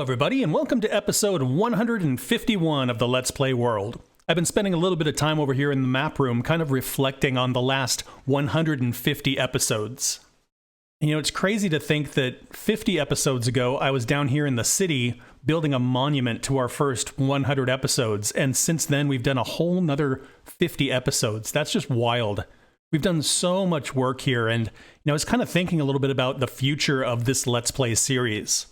Hello everybody, and welcome to episode 151 of the Let's Play world. I've been spending a little bit of time over here in the map room kind of reflecting on the last 150 episodes. And you know, it's crazy to think that 50 episodes ago I was down here in the city building a monument to our first 100 episodes, and since then we've done a whole nother 50 episodes. That's just wild. We've done so much work here, and I was kind of thinking a little bit about the future of this Let's Play series.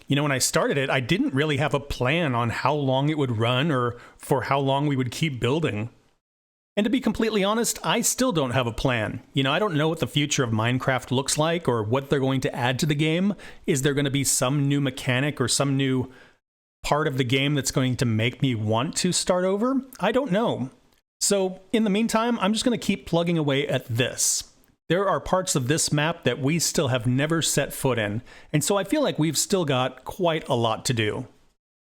You know, when I started it, I didn't really have a plan on how long it would run or for how long we would keep building. And to be completely honest, I still don't have a plan. You know, I don't know what the future of Minecraft looks like or what they're going to add to the game. Is there going to be some new mechanic or some new part of the game that's going to make me want to start over? I don't know. So in the meantime, I'm just going to keep plugging away at this. There are parts of this map that we still have never set foot in, and so I feel like we've still got quite a lot to do.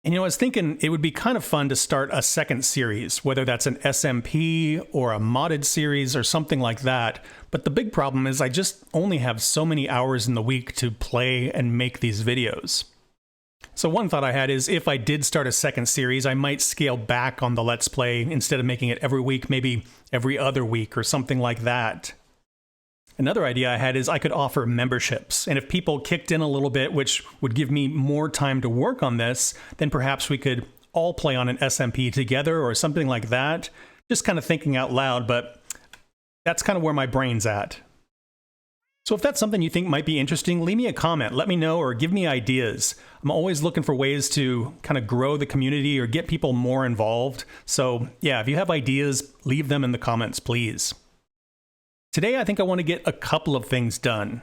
And you know, I was thinking it would be kind of fun to start a second series, whether that's an SMP or a modded series or something like that, but the big problem is I just only have so many hours in the week to play and make these videos. So one thought I had is if I did start a second series, I might scale back on the Let's Play instead of making it every week, maybe every other week or something like that. Another idea I had is I could offer memberships, and if people kicked in a little bit, which would give me more time to work on this, then perhaps we could all play on an SMP together or something like that. Just kind of thinking out loud, but that's kind of where my brain's at. So if that's something you think might be interesting, leave me a comment, let me know, or give me ideas. I'm always looking for ways to kind of grow the community or get people more involved. So yeah, if you have ideas, leave them in the comments, please. Today, I think I want to get a couple of things done.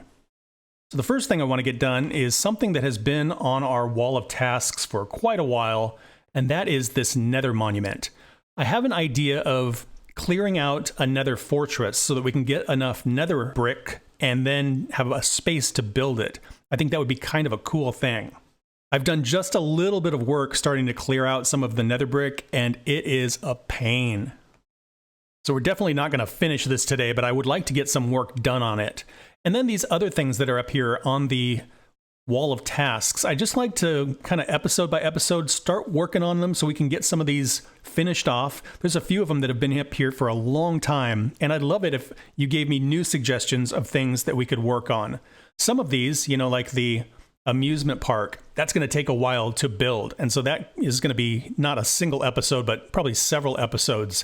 So the first thing I want to get done is something that has been on our wall of tasks for quite a while, and that is this Nether monument. I have an idea of clearing out a Nether fortress so that we can get enough Nether brick and then have a space to build it. I think that would be kind of a cool thing. I've done just a little bit of work starting to clear out some of the Nether brick, and it is a pain. So we're definitely not going to finish this today, but I would like to get some work done on it. And then these other things that are up here on the wall of tasks, I just like to kind of episode by episode start working on them so we can get some of these finished off. There's a few of them that have been up here for a long time, and I'd love it if you gave me new suggestions of things that we could work on. Some of these, you know, like the amusement park, that's going to take a while to build, and so that is going to be not a single episode, but probably several episodes.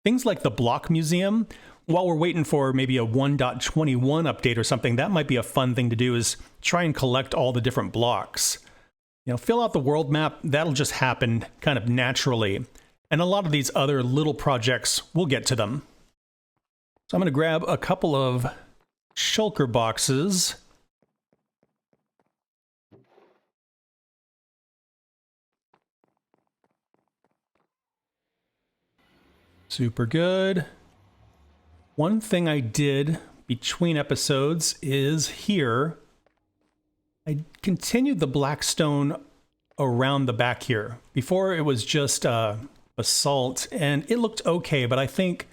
Things like the block museum, while we're waiting for maybe a 1.21 update or something, that might be a fun thing to do, is try and collect all the different blocks. You know, fill out the world map, that'll just happen kind of naturally. And a lot of these other little projects, we'll get to them. So I'm going to grab a couple of shulker boxes. Super good. One thing I did between episodes is here, I continued the blackstone around the back here. Before it was just basalt, and it looked okay, but I think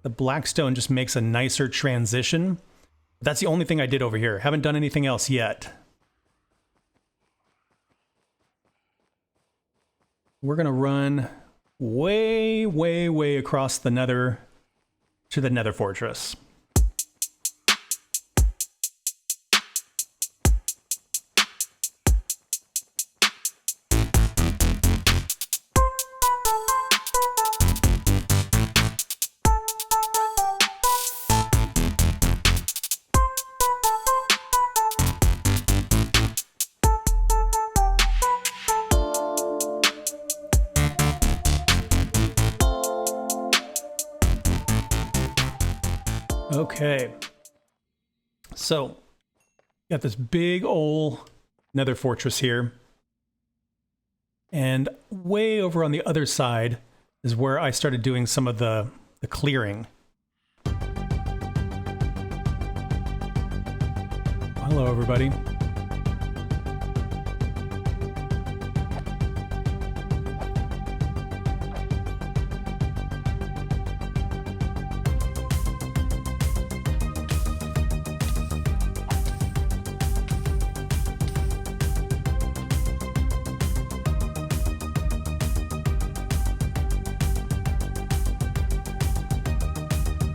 the blackstone just makes a nicer transition. That's the only thing I did over here. Haven't done anything else yet. We're gonna run way across the Nether to the Nether fortress. Okay, so got this big old Nether fortress here, and way over on the other side is where I started doing some of the clearing. Hello, everybody.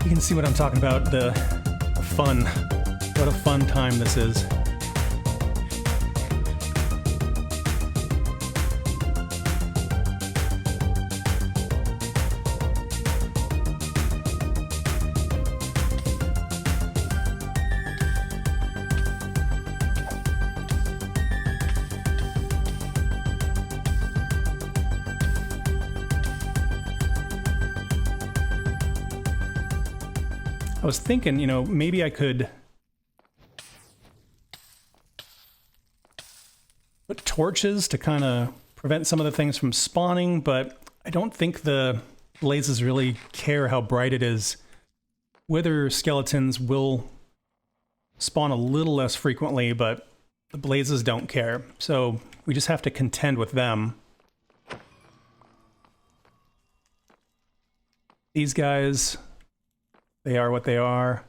You can see what I'm talking about, the fun. What a fun time this is. I was thinking, you know, maybe I could put torches to kind of prevent some of the things from spawning, but I don't think the blazes really care how bright it is. Wither skeletons will spawn a little less frequently, but the blazes don't care. So we just have to contend with them. These guys, they are what they are.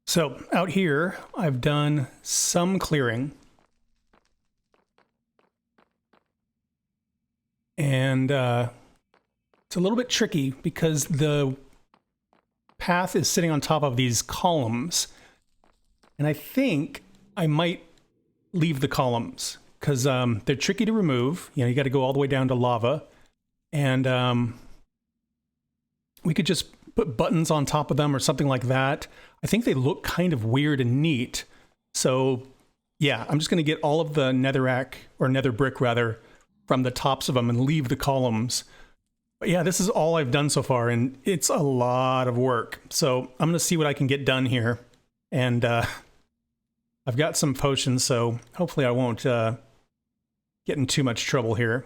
So out here, I've done some clearing. And it's a little bit tricky because the path is sitting on top of these columns. And I think I might leave the columns because they're tricky to remove. You know, you got to go all the way down to lava. And we could just put buttons on top of them or something like that. I think they look kind of weird and neat. So yeah, I'm just going to get all of the netherrack, or nether brick rather, from the tops of them and leave the columns. But yeah, this is all I've done so far, and it's a lot of work. So I'm going to see what I can get done here. And I've got some potions, so hopefully I won't get in too much trouble here.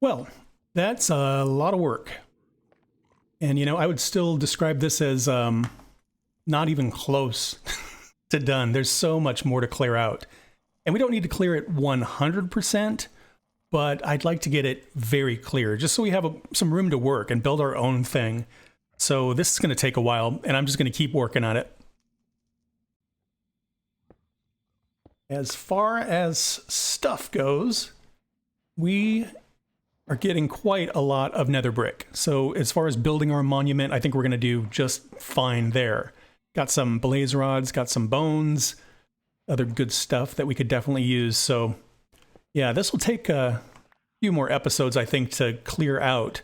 Well, that's a lot of work. And, I would still describe this as not even close to done. There's so much more to clear out. And we don't need to clear it 100%, but I'd like to get it very clear, just so we have some room to work and build our own thing. So this is going to take a while, and I'm just going to keep working on it. As far as stuff goes, we are getting quite a lot of nether brick. So as far as building our monument, I think we're going to do just fine there. Got some blaze rods, got some bones, other good stuff that we could definitely use. So yeah, this will take a few more episodes, I think, to clear out,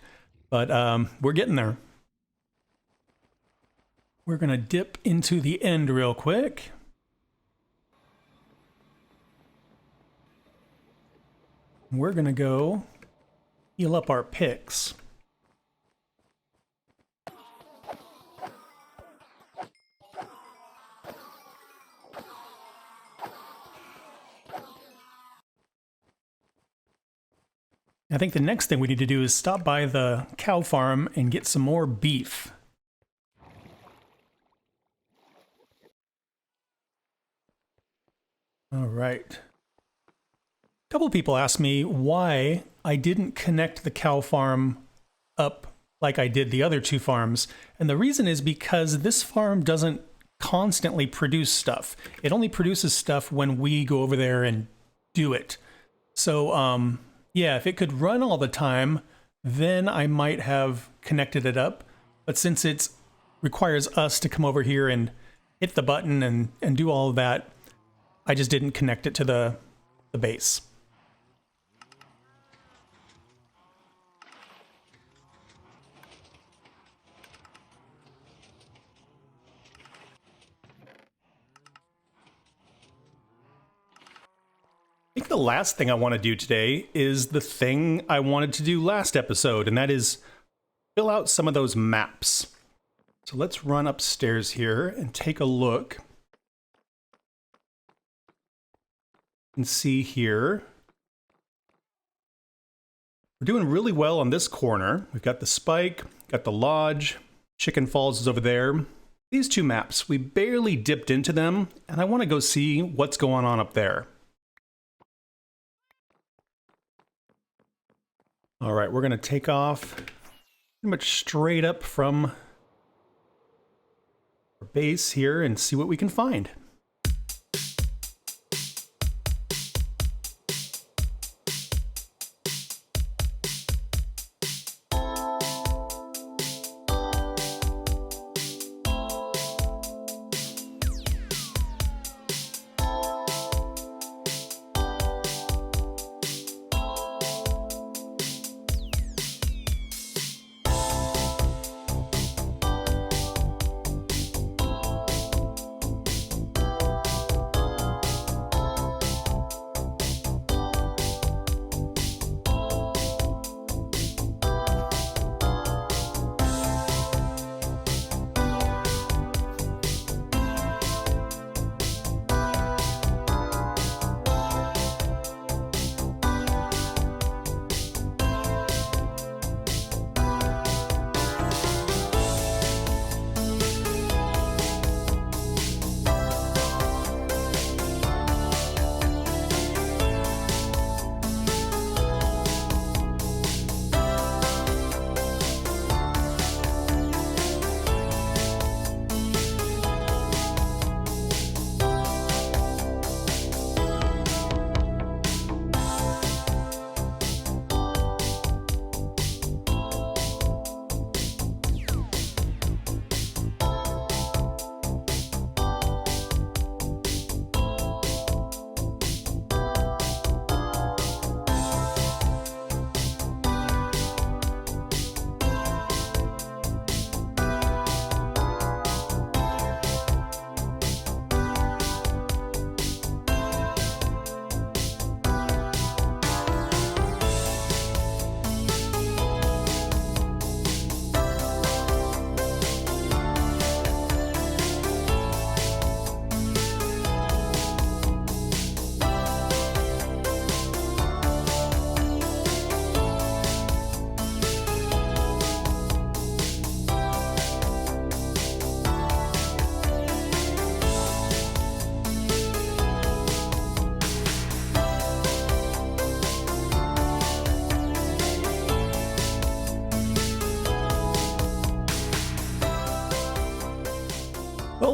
but we're getting there. We're going to dip into the end real quick. We're going to go heal up our picks. I think the next thing we need to do is stop by the cow farm and get some more beef. All right. A couple of people asked me why I didn't connect the cow farm up like I did the other two farms. And the reason is because this farm doesn't constantly produce stuff. It only produces stuff when we go over there and do it. So, yeah, if it could run all the time, then I might have connected it up. But since it requires us to come over here and hit the button and do all of that, I just didn't connect it to the base. I think the last thing I want to do today is the thing I wanted to do last episode, and that is fill out some of those maps. So let's run upstairs here and take a look and see here. We're doing really well on this corner. We've got the spike, got the lodge, Chicken Falls is over there. These two maps, we barely dipped into them, and I want to go see what's going on up there. All right, we're going to take off pretty much straight up from our base here and see what we can find.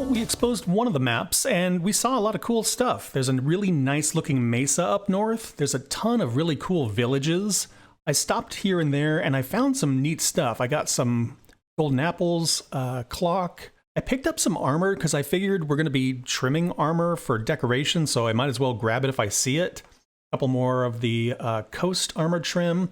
we exposed one of the maps and we saw a lot of cool stuff. There's a really nice looking mesa up north. There's a ton of really cool villages. I stopped here and there and I found some neat stuff. I got some golden apples, clock. I picked up some armor because I figured we're going to be trimming armor for decoration, so I might as well grab it if I see it. A couple more of the coast armor trim.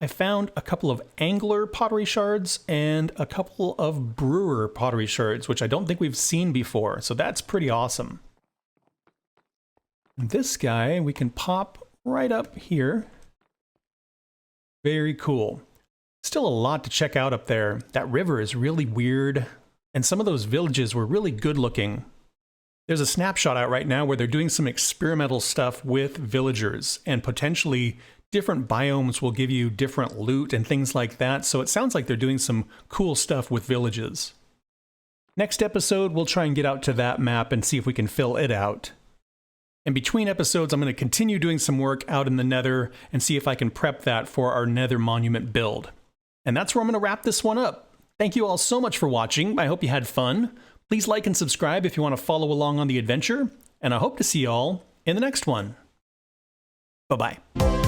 I found a couple of angler pottery shards and a couple of brewer pottery shards, which I don't think we've seen before, so that's pretty awesome. This guy we can pop right up here. Very cool. Still a lot to check out up there. That river is really weird, and some of those villages were really good looking. There's a snapshot out right now where they're doing some experimental stuff with villagers, and potentially different biomes will give you different loot and things like that, so it sounds like they're doing some cool stuff with villages. Next episode, we'll try and get out to that map and see if we can fill it out. And between episodes, I'm going to continue doing some work out in the Nether and see if I can prep that for our Nether Monument build. And that's where I'm going to wrap this one up. Thank you all so much for watching. I hope you had fun. Please like and subscribe if you want to follow along on the adventure, and I hope to see you all in the next one. Bye-bye.